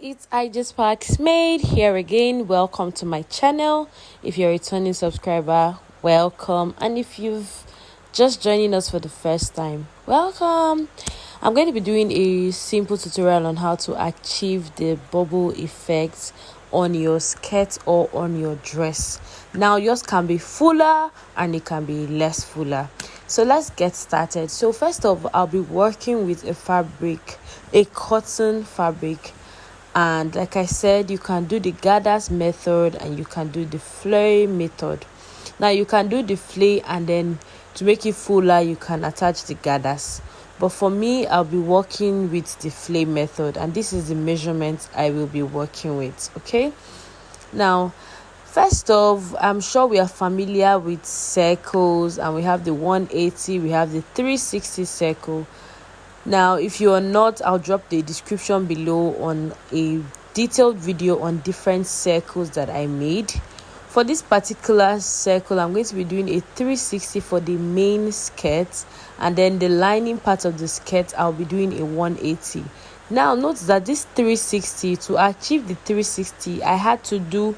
it's IG Sparks Made here again. Welcome to my channel. If you're a returning subscriber, welcome. And if you've just joining us for the first time, welcome. I'm going to be doing a simple tutorial on how to achieve the bubble effect on your skirt or on your dress. Now yours can be fuller and it can be less fuller. So let's get started. So first of all, I'll be working with a cotton fabric, and like I said, you can do the gathers method and you can do the flare method. Now you can do the flare, and then to make it fuller you can attach the gathers, but for me I'll be working with the flare method, and this is the measurement I will be working with. Okay, now first off, I'm sure we are familiar with circles, and we have the 180, we have the 360 circle. Now if you are not, I'll drop the description below on a detailed video on different circles that I made. For this particular circle, I'm going to be doing a 360 for the main skirt, and then the lining part of the skirt I'll be doing a 180. Now note that this 360, to achieve the 360, I had to do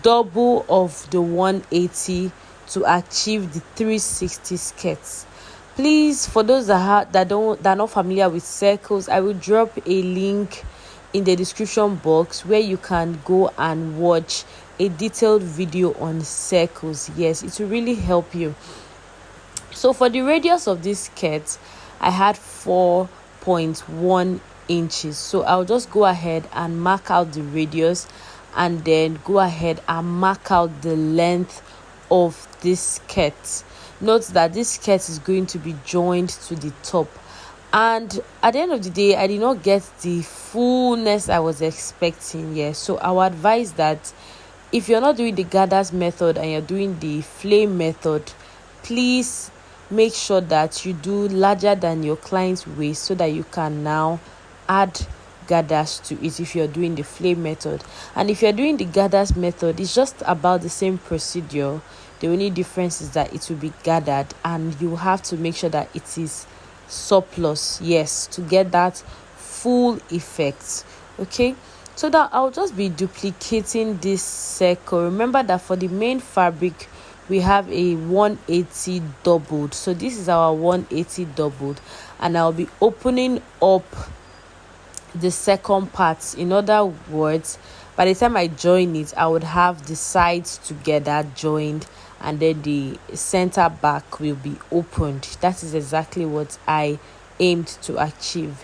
double of the 180 to achieve the 360 skirts. Please, for those that are not familiar with circles, I will drop a link in the description box where you can go and watch a detailed video on circles. Yes, it will really help you. So for the radius of this skirt, I had 4.1 inches. So I'll just go ahead and mark out the radius, and then go ahead and mark out the length of this skirt. Note that this skirt is going to be joined to the top, and at the end of the day I did not get the fullness I was expecting. Yes, so I would advise that if you're not doing the gathers method and you're doing the flare method, please make sure that you do larger than your client's waist, so that you can now add gathers to it if you're doing the flare method. And if you're doing the gathers method, it's just about the same procedure. The only difference is that it will be gathered, and you have to make sure that it is surplus, yes, to get that full effect. Okay, so that I'll just be duplicating this circle. Remember that for the main fabric we have a 180 doubled, so this is our 180 doubled, and I'll be opening up the second part. In other words, by the time I join it, I would have the sides together joined, and then the center back will be opened. That is exactly what I aimed to achieve.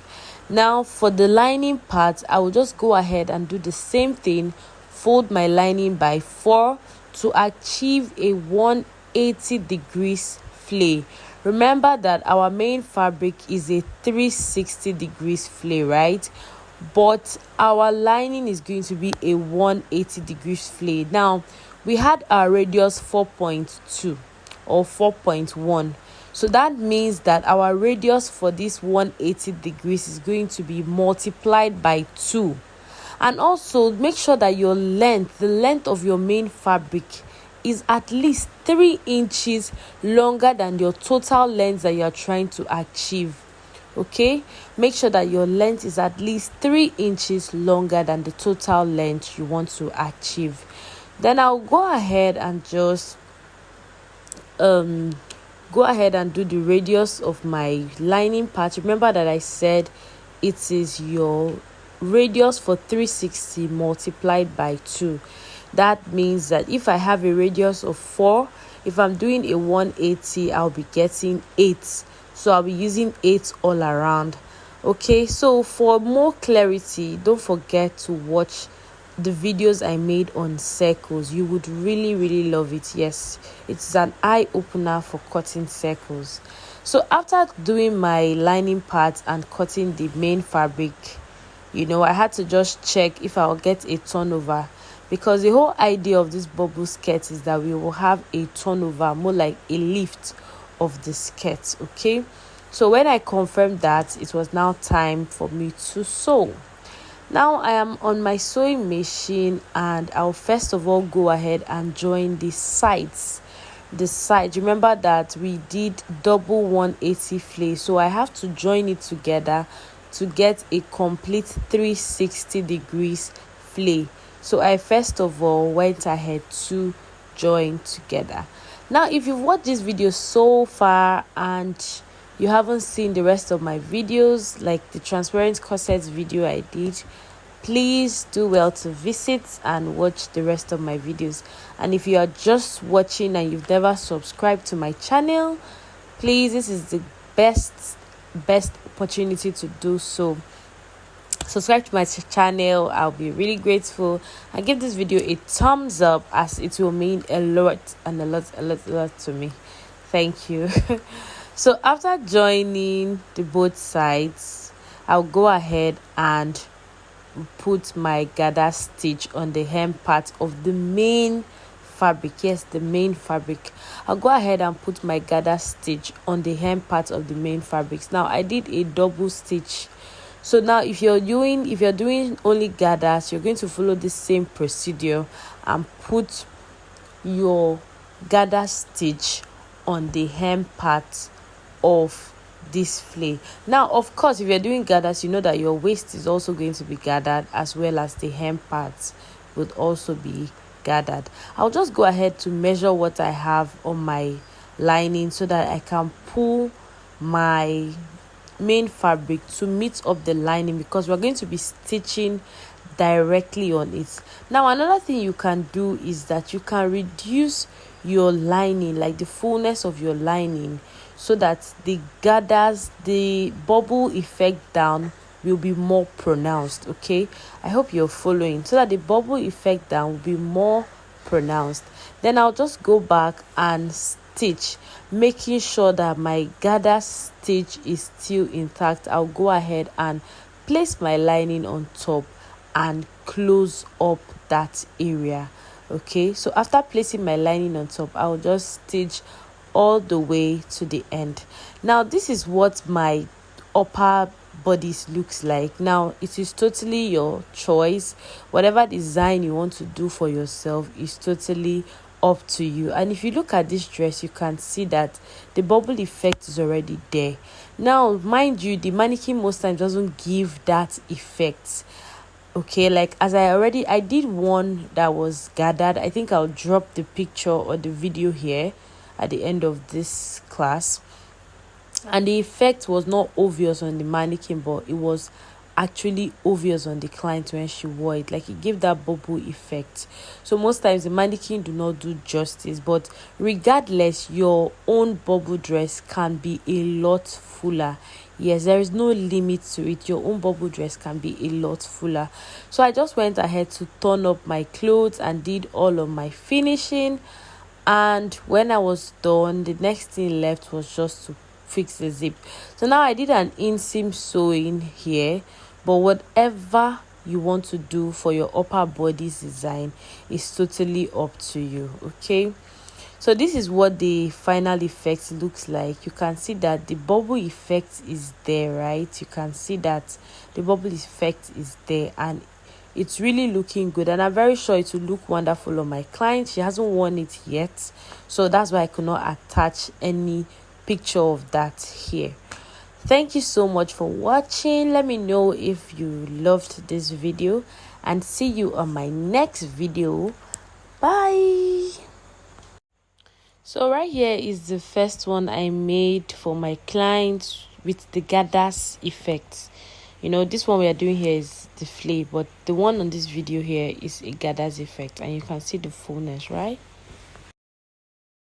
Now for the lining part, I will just go ahead and do the same thing, fold my lining by 4 to achieve a 180 degrees flare. Remember that our main fabric is a 360 degrees flare, right? But our lining is going to be a 180 degrees flare. Now we had our radius 4.2 or 4.1, so that means that our radius for this 180 degrees is going to be multiplied by 2. And also make sure that your length, the length of your main fabric, is at least 3 inches longer than your total length that you are trying to achieve. Okay, make sure that your length is at least 3 inches longer than the total length you want to achieve. Then I'll go ahead and just do the radius of my lining part. Remember that I said it is your radius for 360 multiplied by 2. That means that if I have a radius of 4, if I'm doing a 180, I'll be getting 8. So I'll be using 8 all around. Okay, so for more clarity, don't forget to watch the videos I made on circles. You would really love it. Yes, it's an eye-opener for cutting circles. So after doing my lining part and cutting the main fabric, I had to just check if I'll get a turnover, because the whole idea of this bubble skirt is that we will have a turnover, more like a lift of the skirt. Okay, so when I confirmed that, it was now time for me to sew. Now I am on my sewing machine, and I'll first of all go ahead and join the sides. Remember that we did double 180 flare, so I have to join it together to get a complete 360 degrees flay. So I first of all went ahead to join together. Now if you've watched this video so far and you haven't seen the rest of my videos, like the transparent corsets video I did, please do well to visit and watch the rest of my videos. And if you are just watching and you've never subscribed to my channel, please, this is the best opportunity to do so. Subscribe to my channel. I'll be really grateful, and give this video a thumbs up, as it will mean a lot to me. Thank you. So after joining the both sides, I'll go ahead and put my gather stitch on the hem part of the main fabric. Yes, the main fabric. I'll go ahead and put my gather stitch on the hem part of the main fabrics. Now I did a double stitch. So now if you're doing only gathers, you're going to follow the same procedure and put your gather stitch on the hem part of this flay. Now of course, if you're doing gathers, you know that your waist is also going to be gathered, as well as the hem parts would also be gathered. I'll just go ahead to measure what I have on my lining so that I can pull my main fabric to meet up the lining, because we're going to be stitching directly on it. Now another thing you can do is that you can reduce your lining, like the fullness of your lining, so that the bubble effect down will be more pronounced. Okay, I hope you're following. So that the bubble effect down will be more pronounced. Then I'll just go back and stitch, making sure that my gather stitch is still intact. I'll go ahead and place my lining on top and close up that area. Okay, so after placing my lining on top, I'll just stitch all the way to the end. Now this is what my upper bodice looks like. Now it is totally your choice. Whatever design you want to do for yourself is totally up to you. And if you look at this dress, you can see that the bubble effect is already there. Now mind you, the mannequin most times doesn't give that effect. Okay, like as I did one that was gathered. I think I'll drop the picture or the video here at the end of this class, and the effect was not obvious on the mannequin, but it was actually obvious on the client when she wore it. Like it gave that bubble effect. So most times the mannequin do not do justice, but regardless, your own bubble dress can be a lot fuller. Yes, there is no limit to it. Your own bubble dress can be a lot fuller. So I just went ahead to turn up my clothes and did all of my finishing. And when I was done, the next thing left was just to fix the zip. So now I did an inseam sewing here, but whatever you want to do for your upper body's design is totally up to you. Okay, so this is what the final effect looks like. You can see that the bubble effect is there, right? You can see that the bubble effect is there, and it's really looking good, and I'm very sure it will look wonderful on my client. She hasn't worn it yet, so that's why I could not attach any picture of that here. Thank you so much for watching. Let me know if you loved this video, and see you on my next video. Bye. So right here is the first one I made for my client with the gathers effect. You know, this one we are doing here is the flay, but the one on this video here is a gathers effect, and you can see the fullness, right?